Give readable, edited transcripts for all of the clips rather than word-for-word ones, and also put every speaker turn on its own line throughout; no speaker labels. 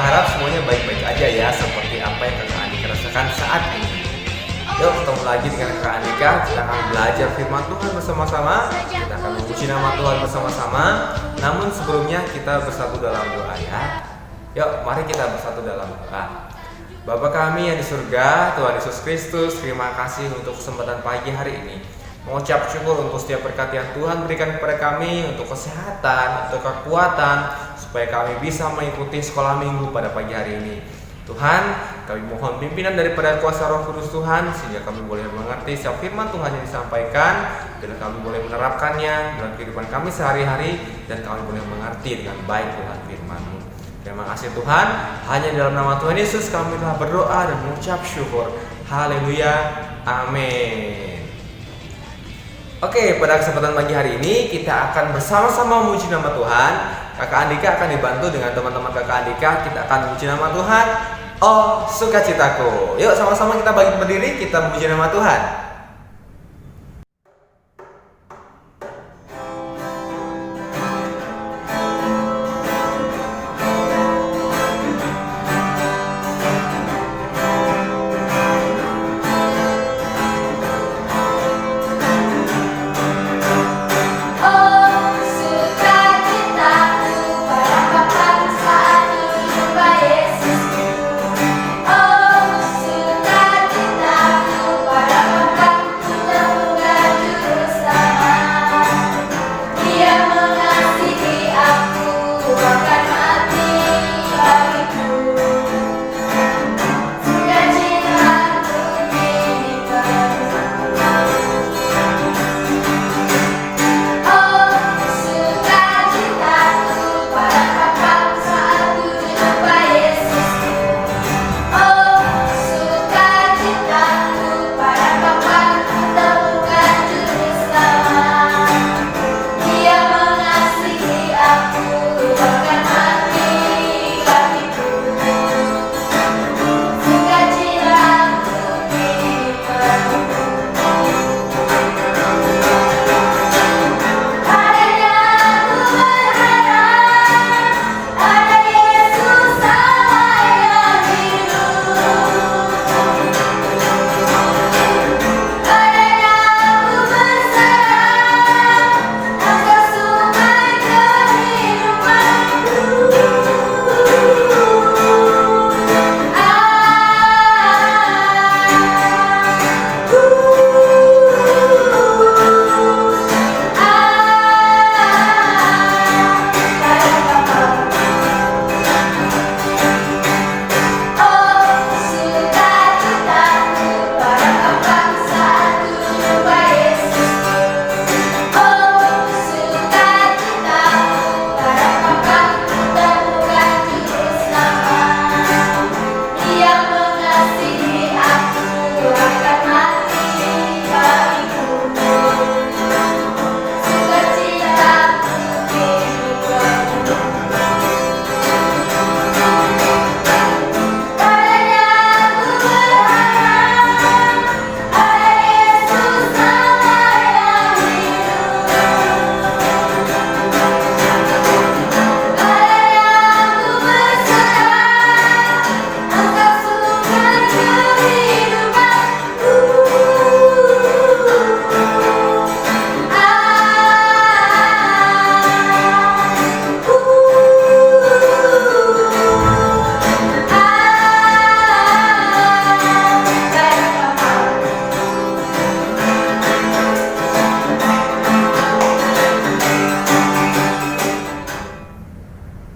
Kakak harap semuanya baik-baik aja ya, seperti apa yang Kakak Andika rasakan saat ini. Yuk ketemu lagi dengan Kakak Andika. Kita akan belajar firman Tuhan bersama-sama. Kita akan memuji nama Tuhan bersama-sama. Namun sebelumnya kita bersatu dalam doa ya. Yuk mari kita bersatu dalam doa. Bapa kami yang di surga, Tuhan Yesus Kristus, terima kasih untuk kesempatan pagi hari ini. Mengucap syukur untuk setiap berkat yang Tuhan berikan kepada kami, untuk kesehatan, untuk kekuatan, supaya kami bisa mengikuti sekolah minggu pada pagi hari ini. Tuhan, kami mohon pimpinan daripada kuasa Roh Kudus Tuhan, sehingga kami boleh mengerti setiap firman Tuhan yang disampaikan, dan kami boleh menerapkannya dalam kehidupan kami sehari-hari, dan kami boleh mengerti dengan baik Tuhan firman-Mu. Terima kasih Tuhan, hanya dalam nama Tuhan Yesus kami telah berdoa dan mengucap syukur. Haleluya, amin. Oke, pada kesempatan pagi hari ini kita akan bersama-sama memuji nama Tuhan. Kakak Andika akan dibantu dengan teman-teman Kakak Andika. Kita akan memuji nama Tuhan. Oh, sukacitaku. Yuk sama-sama kita berdiri, kita memuji nama Tuhan.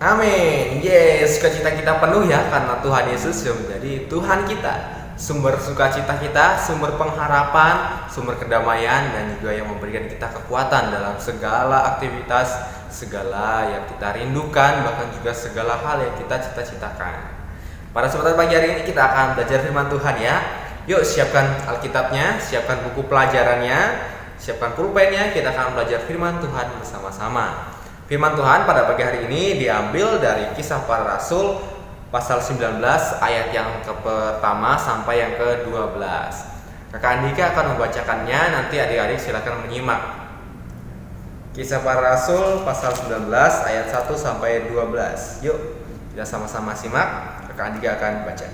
Amin. Yes, sukacita kita penuh ya, karena Tuhan Yesus yang menjadi Tuhan kita, sumber sukacita kita, sumber pengharapan, sumber kedamaian, dan juga yang memberikan kita kekuatan dalam segala aktivitas, segala yang kita rindukan, bahkan juga segala hal yang kita cita-citakan. Pada kesempatan pagi hari ini kita akan belajar firman Tuhan ya. Yuk siapkan Alkitabnya, siapkan buku pelajarannya, siapkan pulpennya, kita akan belajar firman Tuhan bersama-sama. Firman Tuhan pada pagi hari ini diambil dari Kisah Para Rasul pasal 19 ayat yang pertama sampai yang ke-12. Kakak Andika akan membacakannya, nanti adik-adik silakan menyimak. Kisah Para Rasul pasal 19 ayat 1 sampai 12. Yuk Kita sama-sama simak, Kakak Andika akan baca.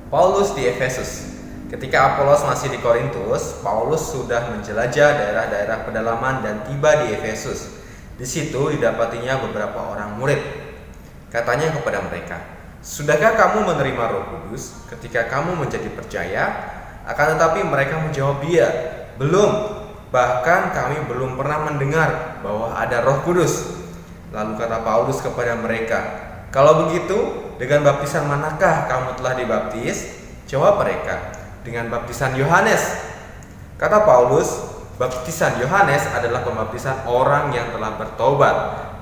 Paulus di Efesus. Ketika Apolos masih di Korintus, Paulus sudah menjelajah daerah-daerah pedalaman dan tiba di Efesus. Di situ didapatinya beberapa orang murid. Katanya kepada mereka, "Sudahkah kamu menerima Roh Kudus ketika kamu menjadi percaya?" Akan tetapi mereka menjawab dia, "Belum, bahkan kami belum pernah mendengar bahwa ada Roh Kudus." Lalu kata Paulus kepada mereka, "Kalau begitu, dengan baptisan manakah kamu telah dibaptis?" Jawab mereka, "Dengan baptisan Yohanes." Kata Paulus, baptisan Yohanes adalah pembaptisan orang yang telah bertobat,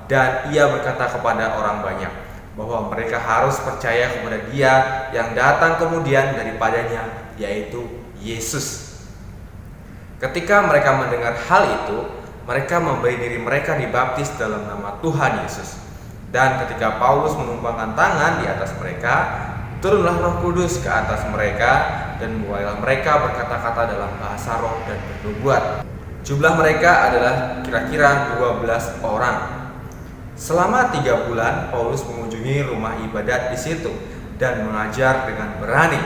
dan ia berkata kepada orang banyak bahwa mereka harus percaya kepada Dia yang datang kemudian daripadanya, yaitu Yesus. Ketika mereka mendengar hal itu, mereka memberi diri mereka dibaptis dalam nama Tuhan Yesus. Dan ketika Paulus menumpangkan tangan di atas mereka, turunlah Roh Kudus ke atas mereka, dan mulailah mereka berkata-kata dalam bahasa roh dan bernubuat. Jumlah mereka adalah kira-kira 12 orang. Selama 3 bulan, Paulus mengunjungi rumah ibadat di situ dan mengajar dengan berani.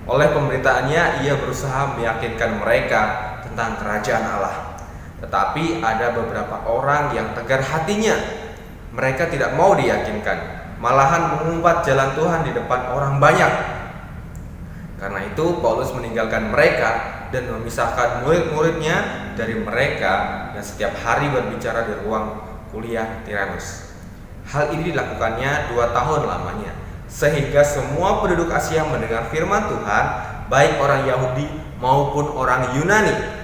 Oleh pemberitaannya, ia berusaha meyakinkan mereka tentang kerajaan Allah. Tetapi ada beberapa orang yang tegar hatinya. Mereka tidak mau diyakinkan, malahan mengumpat jalan Tuhan di depan orang banyak. Karena itu Paulus meninggalkan mereka dan memisahkan murid-muridnya dari mereka, dan setiap hari berbicara di ruang kuliah Tiranus. Hal ini dilakukannya 2 tahun lamanya, sehingga semua penduduk Asia mendengar firman Tuhan, baik orang Yahudi maupun orang Yunani.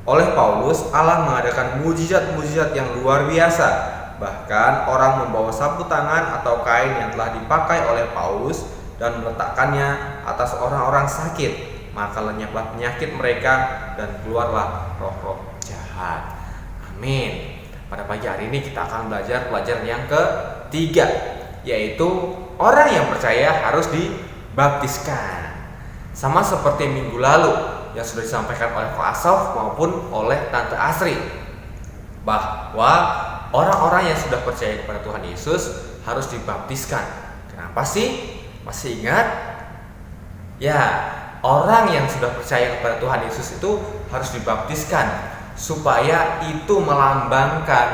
Oleh Paulus, Allah mengadakan mujizat-mujizat yang luar biasa. Bahkan orang membawa sapu tangan atau kain yang telah dipakai oleh Paulus dan meletakkannya atas orang-orang sakit, maka lenyaplah penyakit mereka dan keluarlah roh-roh jahat. Amin. Pada pagi hari ini kita akan belajar pelajaran yang ketiga, yaitu orang yang percaya harus dibaptiskan. Sama seperti minggu lalu yang sudah disampaikan oleh Pak Asaf maupun oleh Tante Asri, bahwa orang-orang yang sudah percaya kepada Tuhan Yesus harus dibaptiskan. Kenapa sih? Masih ingat? Ya, orang yang sudah percaya kepada Tuhan Yesus itu harus dibaptiskan, supaya itu melambangkan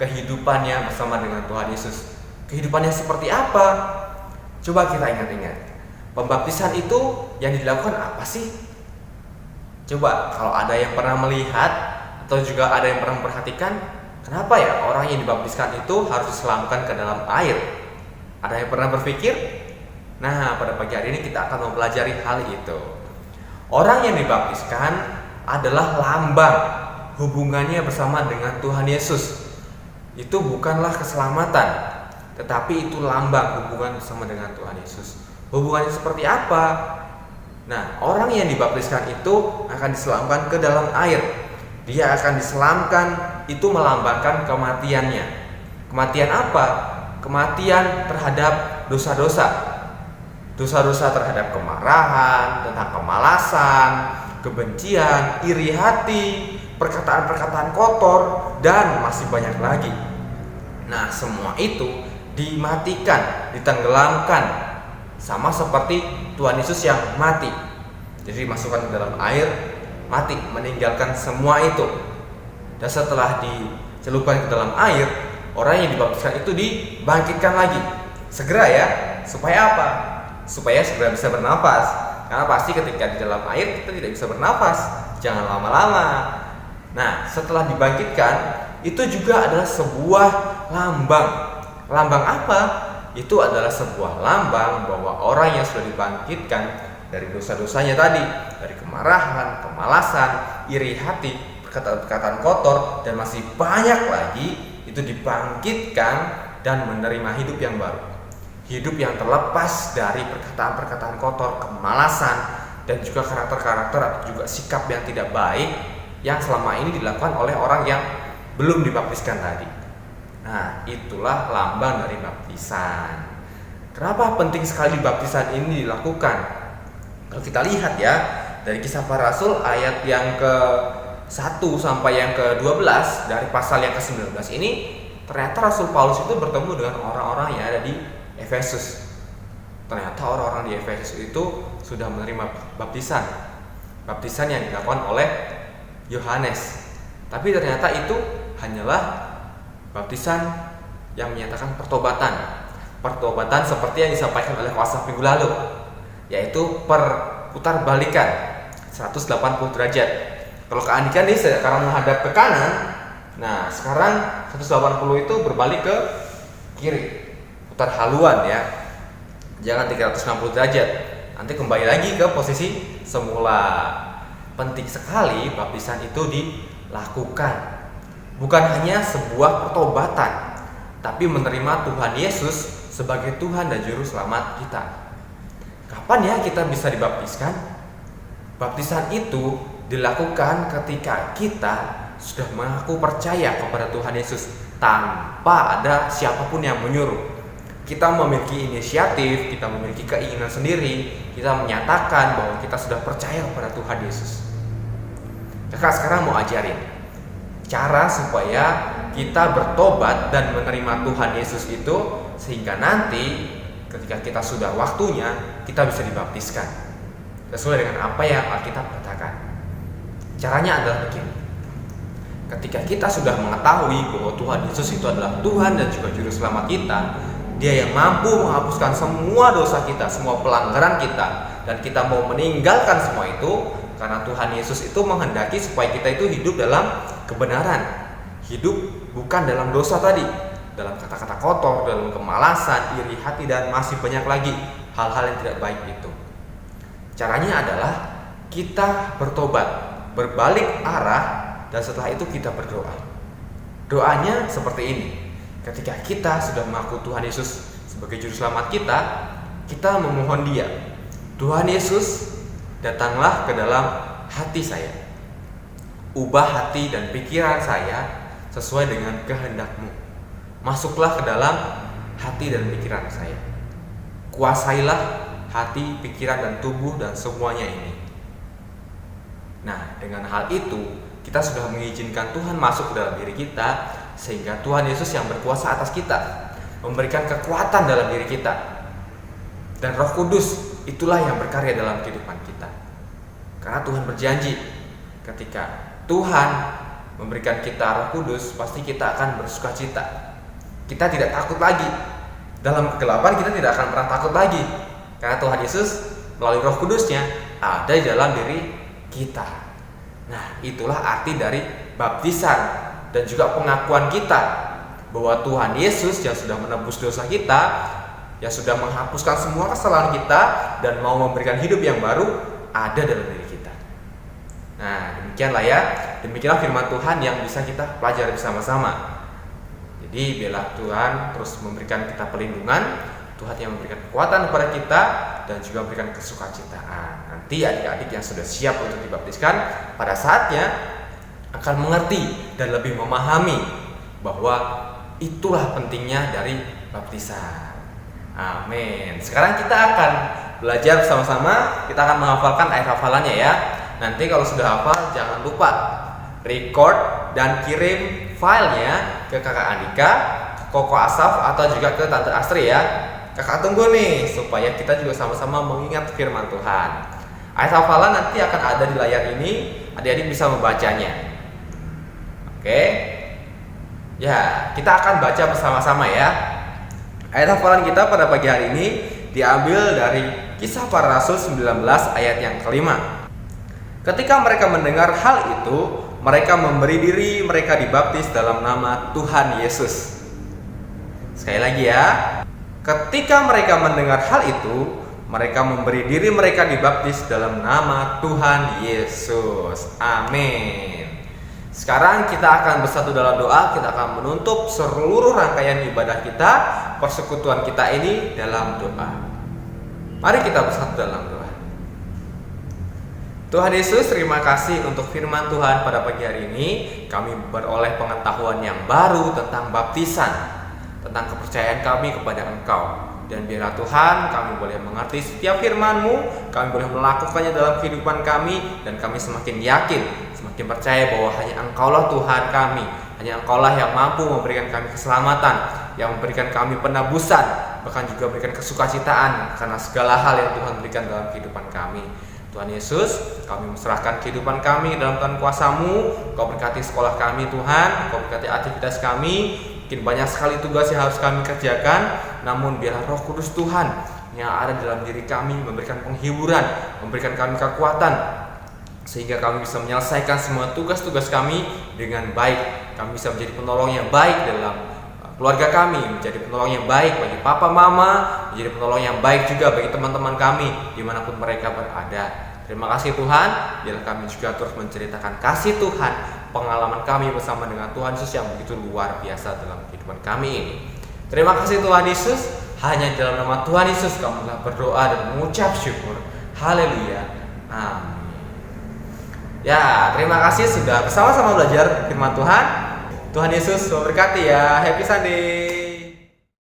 kehidupannya bersama dengan Tuhan Yesus. Kehidupannya seperti apa? Coba kita ingat-ingat. Pembaptisan itu yang dilakukan apa sih? Coba kalau ada yang pernah melihat atau juga ada yang pernah memperhatikan, kenapa ya orang yang dibaptiskan itu harus diselamatkan ke dalam air? Ada yang pernah berpikir? Nah, pada pagi hari ini kita akan mempelajari hal itu. Orang yang dibaptiskan adalah lambang hubungannya bersama dengan Tuhan Yesus. Itu bukanlah keselamatan, tetapi itu lambang hubungan bersama dengan Tuhan Yesus. Hubungannya seperti apa? Nah, orang yang dibaptiskan itu akan diselamatkan ke dalam air. Dia akan diselamkan, itu melambangkan kematiannya. Kematian apa? Kematian terhadap dosa-dosa. Dosa-dosa terhadap kemarahan, tentang kemalasan, kebencian, iri hati, perkataan-perkataan kotor, dan masih banyak lagi. Nah, semua itu dimatikan, ditenggelamkan, sama seperti Tuhan Yesus yang mati. Jadi dimasukkan ke dalam air, mati, meninggalkan semua itu. Dan setelah dicelupkan ke dalam air, orang yang dibaptiskan itu dibangkitkan lagi. Segera ya, supaya apa? Supaya segera bisa bernafas. Karena pasti ketika di dalam air kita tidak bisa bernafas. Jangan lama-lama. Nah, setelah dibangkitkan, itu juga adalah sebuah lambang. Lambang apa? Itu adalah sebuah lambang bahwa orang yang sudah dibangkitkan dari dosa-dosanya tadi, dari kemarahan, kemalasan, iri hati, perkataan-perkataan kotor, dan masih banyak lagi, itu dibangkitkan dan menerima hidup yang baru. Hidup yang terlepas dari perkataan-perkataan kotor, kemalasan, dan juga karakter-karakter atau juga sikap yang tidak baik yang selama ini dilakukan oleh orang yang belum dibaptiskan tadi. Nah, itulah lambang dari baptisan. Kenapa penting sekali baptisan ini dilakukan? Kalau kita lihat ya, dari Kisah Para Rasul ayat yang ke-1 sampai yang ke-12 dari pasal yang ke-19 ini, ternyata Rasul Paulus itu bertemu dengan orang-orang yang ada di Efesus. Ternyata orang-orang di Efesus itu sudah menerima baptisan yang dilakukan oleh Yohanes. Tapi ternyata itu hanyalah baptisan yang menyatakan pertobatan seperti yang disampaikan oleh khotbah minggu lalu, yaitu perputarbalikan 180 derajat. Kalau keanikan ini sekarang menghadap ke kanan, nah sekarang 180 itu berbalik ke kiri, putar haluan ya, jangan 360 derajat, nanti kembali lagi ke posisi semula. Penting sekali baptisan itu dilakukan, bukan hanya sebuah pertobatan, tapi menerima Tuhan Yesus sebagai Tuhan dan Juru Selamat kita. Kapan ya kita bisa dibaptiskan? Baptisan itu dilakukan ketika kita sudah mengaku percaya kepada Tuhan Yesus tanpa ada siapapun yang menyuruh. Kita memiliki inisiatif, kita memiliki keinginan sendiri, kita menyatakan bahwa kita sudah percaya kepada Tuhan Yesus. Kakak sekarang mau ajarin cara supaya kita bertobat dan menerima Tuhan Yesus itu, sehingga nanti ketika kita sudah waktunya, kita bisa dibaptiskan sesuai dengan apa yang Alkitab katakan. Caranya adalah begini. Ketika kita sudah mengetahui bahwa Tuhan Yesus itu adalah Tuhan dan juga Juru Selamat kita, Dia yang mampu menghapuskan semua dosa kita, semua pelanggaran kita, dan kita mau meninggalkan semua itu karena Tuhan Yesus itu menghendaki supaya kita itu hidup dalam kebenaran, hidup bukan dalam dosa tadi, dalam kata-kata kotor, dalam kemalasan, iri hati, dan masih banyak lagi hal-hal yang tidak baik itu. Caranya adalah kita bertobat, berbalik arah, dan setelah itu kita berdoa. Doanya seperti ini. Ketika kita sudah mengaku Tuhan Yesus sebagai Juru Selamat kita, kita memohon Dia, Tuhan Yesus, datanglah ke dalam hati saya, ubah hati dan pikiran saya sesuai dengan kehendak-Mu. Masuklah ke dalam hati dan pikiran saya, kuasailah hati, pikiran, dan tubuh, dan semuanya ini. Nah, dengan hal itu kita sudah mengizinkan Tuhan masuk ke dalam diri kita, sehingga Tuhan Yesus yang berkuasa atas kita, memberikan kekuatan dalam diri kita, dan Roh Kudus itulah yang berkarya dalam kehidupan kita. Karena Tuhan berjanji, ketika Tuhan memberikan kita Roh Kudus, pasti kita akan bersukacita. Kita tidak takut lagi. Dalam kegelapan kita tidak akan pernah takut lagi, karena Tuhan Yesus melalui Roh Kudus-Nya ada di dalam diri kita. Nah, itulah arti dari baptisan dan juga pengakuan kita bahwa Tuhan Yesus yang sudah menebus dosa kita, yang sudah menghapuskan semua kesalahan kita dan mau memberikan hidup yang baru, ada dalam diri kita. Nah, demikianlah ya, demikianlah firman Tuhan yang bisa kita pelajari bersama-sama. Jadi biarlah Tuhan terus memberikan kita perlindungan, Tuhan yang memberikan kekuatan kepada kita, dan juga memberikan kesukacitaan. Nanti adik-adik yang sudah siap untuk dibaptiskan pada saatnya akan mengerti dan lebih memahami bahwa itulah pentingnya dari baptisan. Amin. Sekarang kita akan belajar bersama-sama, kita akan menghafalkan ayat hafalannya ya. Nanti kalau sudah hafal jangan lupa record dan kirim filenya ke kakak Andika, Koko Asaf, atau juga ke Tante Astri ya. Kakak tunggu nih supaya kita juga sama-sama mengingat firman Tuhan. Ayat hafalan nanti akan ada di layar ini, adik-adik bisa membacanya. Oke. Ya, kita akan baca bersama-sama ya. Ayat hafalan kita pada pagi hari ini diambil dari Kisah Para Rasul 19 ayat yang kelima. Ketika mereka mendengar hal itu, mereka memberi diri mereka dibaptis dalam nama Tuhan Yesus. Sekali lagi ya. Ketika mereka mendengar hal itu, mereka memberi diri mereka dibaptis dalam nama Tuhan Yesus. Amin. Sekarang kita akan bersatu dalam doa. Kita akan menutup seluruh rangkaian ibadah kita, persekutuan kita ini dalam doa. Mari kita bersatu dalam doa. Tuhan Yesus, terima kasih untuk firman Tuhan pada pagi hari ini. Kami beroleh pengetahuan yang baru tentang baptisan, tentang kepercayaan kami kepada Engkau. Dan biarlah Tuhan kami boleh mengerti setiap firman-Mu, kami boleh melakukannya dalam kehidupan kami, dan kami semakin yakin, semakin percaya bahwa hanya Engkaulah Tuhan kami, hanya Engkaulah yang mampu memberikan kami keselamatan, yang memberikan kami penebusan, bahkan juga berikan kesukacitaan karena segala hal yang Tuhan berikan dalam kehidupan kami. Tuhan Yesus, kami menyerahkan kehidupan kami dalam Tuhan kuasa-Mu. Kau berkati sekolah kami Tuhan, Kau berkati aktivitas kami. Mungkin banyak sekali tugas yang harus kami kerjakan, namun biarlah Roh Kudus Tuhan yang ada dalam diri kami memberikan penghiburan, memberikan kami kekuatan, sehingga kami bisa menyelesaikan semua tugas-tugas kami dengan baik. Kami bisa menjadi penolong yang baik dalam keluarga kami, menjadi penolong yang baik bagi papa mama, menjadi penolong yang baik juga bagi teman-teman kami dimanapun mereka berada. Terima kasih Tuhan, biarlah kami juga terus menceritakan kasih Tuhan, pengalaman kami bersama dengan Tuhan Yesus yang begitu luar biasa dalam kehidupan kami ini. Terima kasih Tuhan Yesus, hanya dalam nama Tuhan Yesus kami telah berdoa dan mengucap syukur. Haleluya, amin. Ya, terima kasih sudah bersama-sama belajar firman Tuhan. Tuhan Yesus memberkati ya. Happy Sunday.